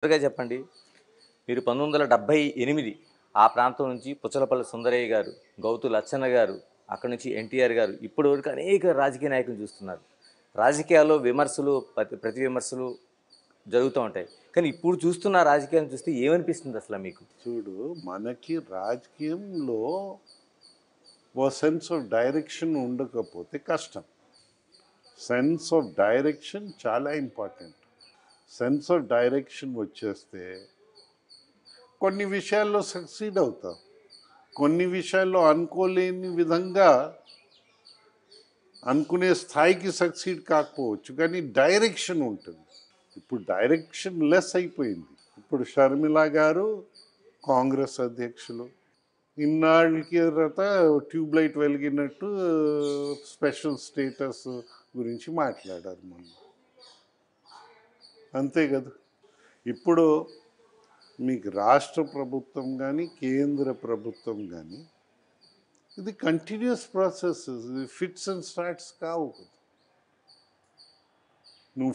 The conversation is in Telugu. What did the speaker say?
త్వరగా చెప్పండి. మీరు 1978 ఆ ప్రాంతం నుంచి పుచ్చలపల్లి సుందరయ్య గారు, గౌతు లచ్చన్న గారు, అక్కడి నుంచి ఎన్టీఆర్ గారు ఇప్పటి వరకు అనేక రాజకీయ నాయకులను చూస్తున్నారు. రాజకీయాల్లో విమర్శలు, ప్రతి విమర్శలు జరుగుతూ ఉంటాయి. కానీ ఇప్పుడు చూస్తున్న రాజకీయాన్ని చూస్తే ఏమనిపిస్తుంది అసలు మీకు? చూడు, మనకి రాజకీయంలో ఓ సెన్స్ ఆఫ్ డైరెక్షన్ ఉండకపోతే కష్టం. సెన్స్ ఆఫ్ డైరెక్షన్ చాలా ఇంపార్టెంట్. సెన్స్ ఆఫ్ డైరెక్షన్ వచ్చేస్తే కొన్ని విషయాల్లో సక్సీడ్ అవుతాం, కొన్ని విషయాల్లో అనుకోలేని విధంగా అనుకునే స్థాయికి సక్సీడ్ కాకపోవచ్చు, కానీ డైరెక్షన్ ఉంటుంది. ఇప్పుడు డైరెక్షన్ లెస్ అయిపోయింది. ఇప్పుడు షర్మిల గారు కాంగ్రెస్ అధ్యక్షులు, ఇన్నాళ్ళకి తర్వాత ట్యూబ్లైట్ వెలిగినట్టు స్పెషల్ స్టేటస్ గురించి మాట్లాడారు మొన్న. అంతే కదా. ఇప్పుడు మీకు రాష్ట్ర ప్రభుత్వం కానీ కేంద్ర ప్రభుత్వం కానీ ఇది కంటిన్యూస్ ప్రాసెస్, ఇది ఫిట్స్ అండ్ స్టార్ట్స్ కావు. నువ్వు